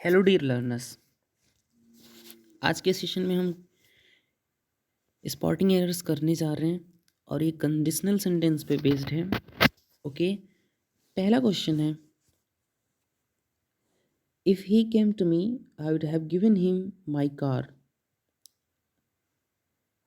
Hello dear learners. आज के session में हम स्पॉटिंग एरर्स करने जा रहे हैं और ये कंडीशनल सेंटेंस पे बेस्ड है। ओके, पहला क्वेश्चन है, if he came to me I would have given him my car.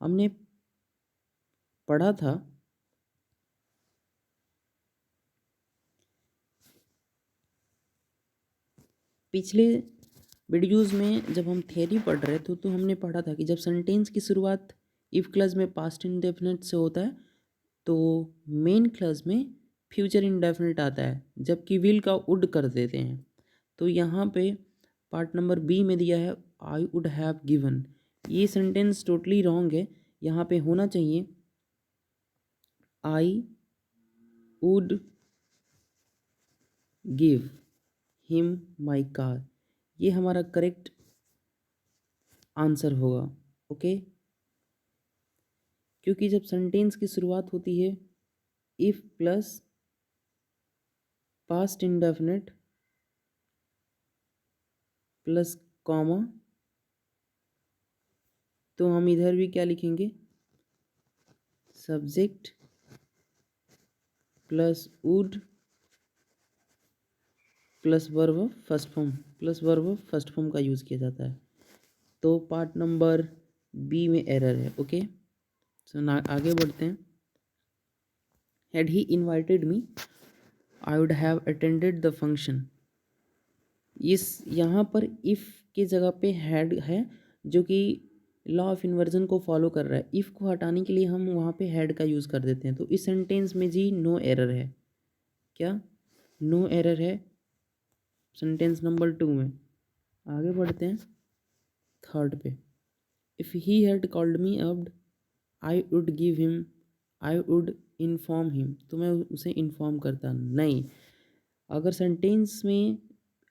हमने पढ़ा था पिछले वीडियोज़ में, जब हम थ्योरी पढ़ रहे थे तो हमने पढ़ा था कि जब सेंटेंस की शुरुआत इफ़ क्लॉज में पास्ट इंडेफिनिट से होता है तो मेन क्लॉज में फ्यूचर इंडेफिनिट आता है, जबकि विल का वुड कर देते हैं। तो यहाँ पे पार्ट नंबर बी में दिया है आई वुड हैव गिवन। ये सेंटेंस टोटली रॉन्ग है। यहाँ पे होना चाहिए I would give him my car. ये हमारा करेक्ट आंसर होगा। ओके, क्योंकि जब सेंटेंस की शुरुआत होती है if plus past indefinite plus comma, तो हम इधर भी क्या लिखेंगे, subject plus would plus verb first form, plus verb first form का यूज़ किया जाता है। तो पार्ट नंबर बी में एरर है। ओके, सो ना आगे बढ़ते हैं। Had he invited me I would have attended the function. इस यहाँ पर इफ़ के जगह पे हैड है, जो कि लॉ ऑफ इन्वर्जन को फॉलो कर रहा है। इफ़ को हटाने के लिए हम वहाँ पे हैड का यूज़ कर देते हैं। तो इस सेंटेंस में जी नो एरर है। क्या नो एरर है सेंटेंस नंबर 2 में। आगे बढ़ते हैं थर्ड पे। If he had called me up I would give him I would inform him. तो मैं उसे इन्फॉर्म करता नहीं। अगर सेंटेंस में,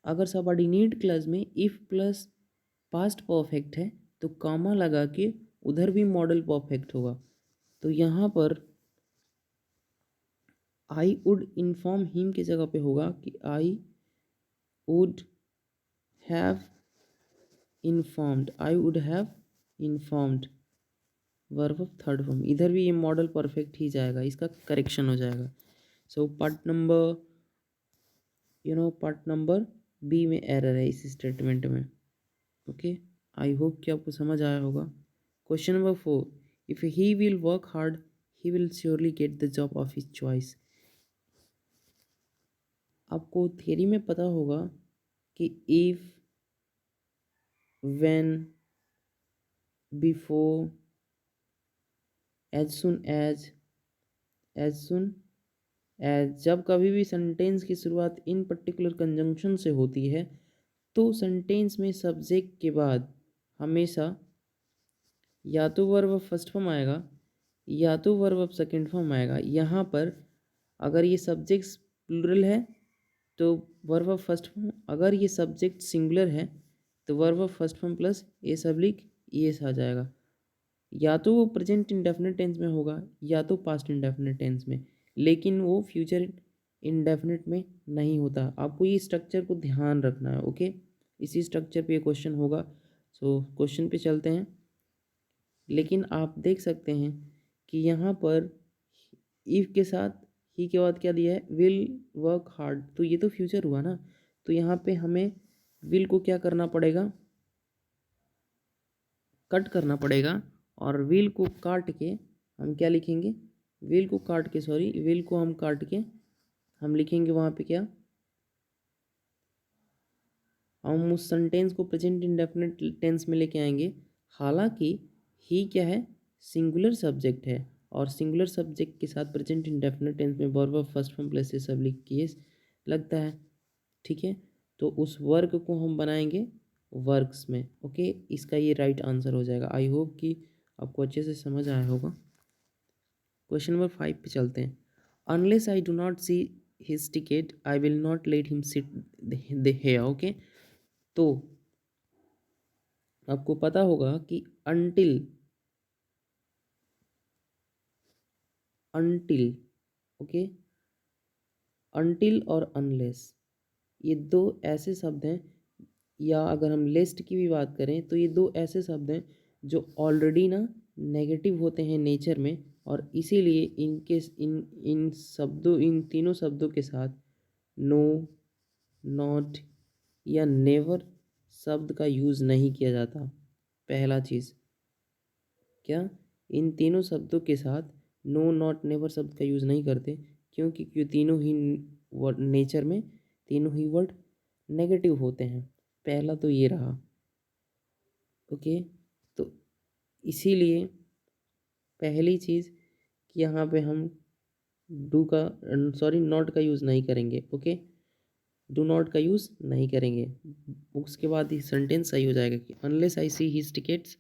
अगर सबऑर्डिनेट क्लॉज में इफ़ प्लस पास्ट परफेक्ट है तो कॉमा लगा के उधर भी मॉडल परफेक्ट होगा। तो यहाँ पर आई वुड इन्फॉर्म हिम की जगह पे होगा कि आई would have informed, I would have informed verb of third form. इधर भी ये मॉडल परफेक्ट ही जाएगा, इसका करेक्शन हो जाएगा। So part number part number B में एरर है इस स्टेटमेंट में। ओके, आई होप कि आपको समझ आया होगा। Question number 4, if he will work hard he will surely get the job of his choice. आपको थियरी में पता होगा कि if, when, before, as soon as जब कभी भी सेंटेंस की शुरुआत इन पर्टिकुलर कंजंक्शन से होती है तो सेंटेंस में सब्जेक्ट के बाद हमेशा या तो वर्ब फर्स्ट फॉर्म आएगा या तो वर्ब सेकंड फॉर्म आएगा। यहाँ पर अगर ये सब्जेक्ट प्लूरल है तो वर्ब फर्स्ट फॉर्म, अगर ये सब्जेक्ट सिंगुलर है तो वर्ब फर्स्ट फॉर्म प्लस ए सब्लिक ईएस आ जाएगा। या तो वो प्रेजेंट इंडेफिनिट टेंस में होगा या तो पास्ट इंडेफिनिट टेंस में, लेकिन वो फ्यूचर इंडेफिनिट में नहीं होता। आपको ये स्ट्रक्चर को ध्यान रखना है। ओके, इसी स्ट्रक्चर पे ये क्वेश्चन होगा। सो क्वेश्चन पे चलते हैं। लेकिन आप देख सकते हैं कि यहाँ पर इफ़ के साथ ही के बाद क्या दिया है, विल वर्क हार्ड। तो ये तो फ्यूचर हुआ ना, तो यहाँ पे हमें विल को क्या करना पड़ेगा, कट करना पड़ेगा। और विल को काट के हम क्या लिखेंगे, विल को काट के, सॉरी, विल को हम काट के हम लिखेंगे वहाँ पे क्या, हम उस सेंटेंस को प्रेजेंट इंडेफिनिट टेंस में लेके आएंगे। हालांकि ही क्या है, सिंगुलर सब्जेक्ट है और सिंगुलर सब्जेक्ट के साथ प्रेजेंट इंडेफिनिट टेंस में वर्ब फर्स्ट फॉर्म प्लस से सब लिख के लगता है। ठीक है, तो उस वर्क को हम बनाएंगे वर्क्स में। ओके, इसका ये राइट आंसर हो जाएगा। आई होप कि आपको अच्छे से समझ आया होगा। क्वेश्चन नंबर 5 पे चलते हैं। Unless I do not see his ticket I will not let him sit the hair. Okay, तो आपको पता होगा कि अनटिल, अनटिल, ओके, अनटिल और अनलेस ये दो ऐसे शब्द हैं या अगर हम लिस्ट की भी बात करें तो ये दो ऐसे शब्द हैं जो ऑलरेडी ना नेगेटिव होते हैं नेचर में, और इसीलिए इनके इन तीनों शब्दों के साथ नो, नॉट या नेवर शब्द का यूज़ नहीं किया जाता। पहला चीज़ क्या, इन तीनों शब्दों के साथ नो, नॉट, नेवर शब्द का यूज़ नहीं करते, क्योंकि तीनों ही वर्ड नेचर में तीनों ही वर्ड नेगेटिव होते हैं। पहला तो ये रहा। ओके, तो इसीलिए पहली चीज़ कि यहाँ पे हम डू का नॉट का यूज़ नहीं करेंगे। ओके, डू नॉट का यूज़ नहीं करेंगे। उसके बाद ही सेंटेंस सही हो जाएगा कि unless I see his tickets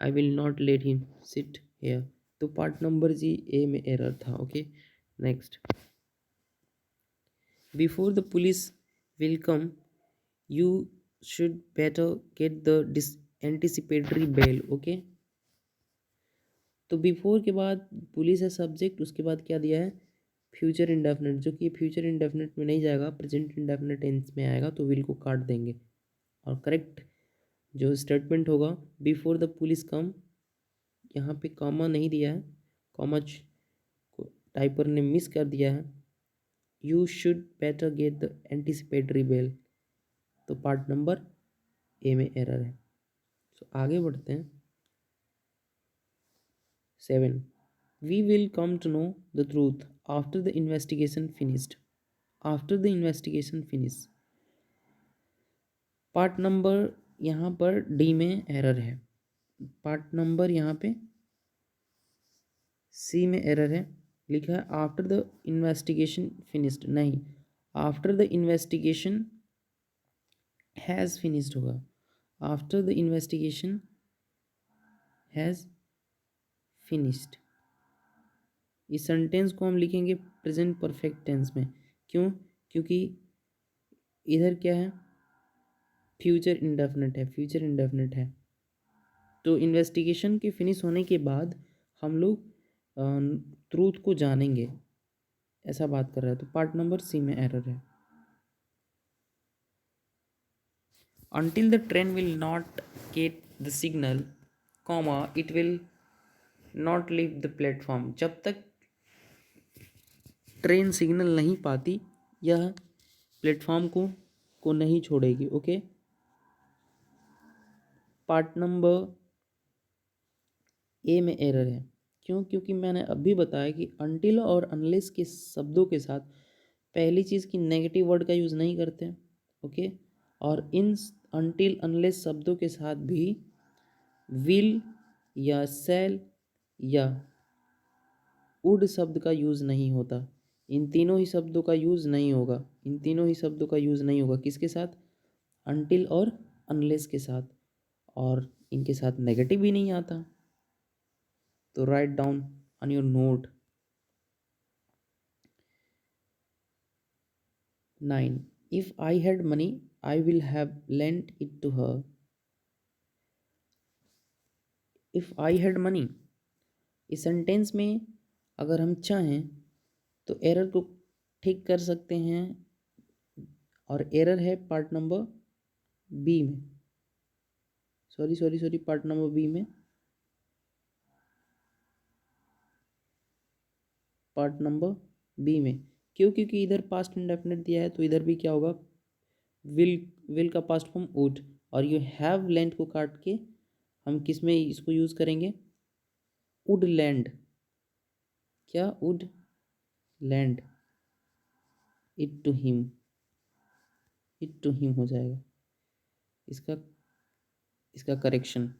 I will not let him sit here. तो पार्ट नंबर जी ए में एरर था। Okay, next, before the police will come you should better get the anticipatory bell. Okay, तो before के बाद police है subject, उसके बाद क्या दिया है, फ्यूचर इंडेफिनिट, जो कि फ्यूचर इंडेफिनिट में नहीं जाएगा, प्रेजेंट इंडेफिनिट टेंस में आएगा, तो विल को काट देंगे। और करेक्ट जो स्टेटमेंट होगा, बिफोर द पुलिस कम, यहाँ पे कॉमा नहीं दिया है, कॉमा टाइपर ने मिस कर दिया है, you should better get the anticipatory bell, तो पार्ट नंबर ए में एरर है। तो आगे बढ़ते हैं। 7, we will come to know the truth after the investigation finished. After the investigation finish, part number यहाँ पर डी में एरर है, पार्ट नंबर यहाँ पे सी में एरर है, लिखा है आफ्टर द इन्वेस्टिगेशन फिनिश्ड, नहीं, after the investigation has finished होगा, after the investigation has finished. इस सेंटेंस को हम लिखेंगे प्रेजेंट परफेक्ट टेंस में। क्यों? क्योंकि इधर क्या है, फ्यूचर इंडेफिनिट है, फ्यूचर इंडेफिनिट है। तो इन्वेस्टिगेशन के फिनिश होने के बाद हम लोग ट्रूथ को जानेंगे, ऐसा बात कर रहा है। तो पार्ट नंबर सी में एरर है। Until the train will not get the signal, comma, it will not leave the platform. जब तक ट्रेन सिग्नल नहीं पाती, यह प्लेटफॉर्म को नहीं छोड़ेगी। ओके, पार्ट नंबर ए में एरर है। क्यों? क्योंकि मैंने अभी बताया कि अनटिल और अनलेस के शब्दों के साथ पहली चीज़ की नेगेटिव वर्ड का यूज़ नहीं करते। ओके, और इन अनटिल अनलेस शब्दों के साथ भी विल या सेल या वुड शब्द का यूज़ नहीं होता। इन तीनों ही शब्दों का यूज़ नहीं होगा, इन तीनों ही शब्दों का यूज़ नहीं होगा। किसके साथ? अनटिल और अनलेस के साथ, और इनके साथ नेगेटिव भी नहीं आता। तो write down on your note. 9, if I had money I will have lent it to her. if I had money, इस सेंटेंस में अगर हम चाहें तो एरर को ठीक कर सकते हैं, और एरर है पार्ट नंबर बी में, सॉरी पार्ट नंबर बी में, पार्ट नंबर बी में। क्यों? क्योंकि इधर पास्ट इंडेफिनिट दिया है, तो इधर भी क्या होगा, विल का पास्ट फॉर्म वुड, और यू हैव लैंड को काट के हम किस में इसको यूज़ करेंगे, वुड लैंड, क्या, would lend it to him, it to him हो जाएगा इसका इसका करेक्शन।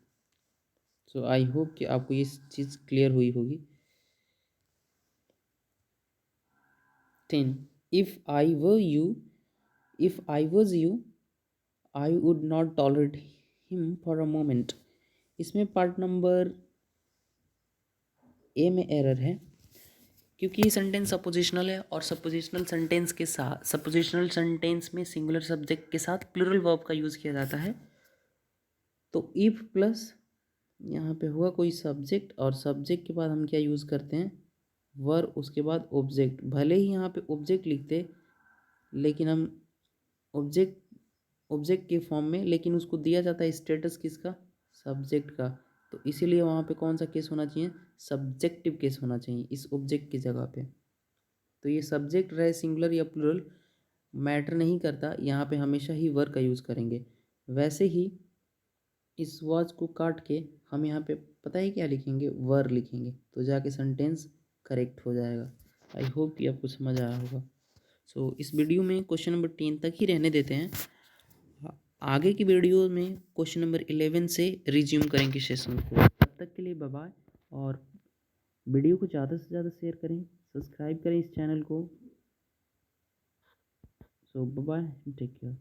सो आई होप कि आपको ये चीज़ क्लियर हुई होगी। 10, if I were you, if I was you, I would not tolerate him for a moment. इसमें पार्ट नंबर ए में एरर है, क्योंकि ये सेंटेंस सपोजिशनल है, और सपोजिशनल सेंटेंस के साथ, सपोजिशनल सेंटेंस में सिंगुलर सब्जेक्ट के साथ प्लूरल वर्ब का यूज़ किया जाता है। तो इफ प्लस यहाँ पे हुआ कोई सब्जेक्ट, और सब्जेक्ट के बाद हम क्या यूज़ करते हैं, वर, उसके बाद ऑब्जेक्ट। भले ही यहाँ पे ऑब्जेक्ट लिखते, लेकिन हम ऑब्जेक्ट ऑब्जेक्ट के फॉर्म में, लेकिन उसको दिया जाता है स्टेटस किसका, सब्जेक्ट का। तो इसीलिए वहाँ पे कौन सा केस होना चाहिए, सब्जेक्टिव केस होना चाहिए इस ऑब्जेक्ट की जगह पे। तो ये सब्जेक्ट रहे सिंगुलर या प्लूरल मैटर नहीं करता, यहाँ पे हमेशा ही वर का यूज़ करेंगे। वैसे ही इस वॉच को काट के हम यहाँ पे पता है क्या लिखेंगे, वर लिखेंगे, तो जाके सेंटेंस करेक्ट हो जाएगा। आई होप कि आपको समझ आया होगा। सो इस वीडियो में क्वेश्चन नंबर 10 तक ही रहने देते हैं। आगे की वीडियो में क्वेश्चन नंबर 11 से रिज्यूम करेंगे सेशन को। तब तक के लिए बाय बाय, और वीडियो को ज़्यादा से ज़्यादा शेयर करें, सब्सक्राइब करें इस चैनल को। सो बाय बाय, टेक केयर।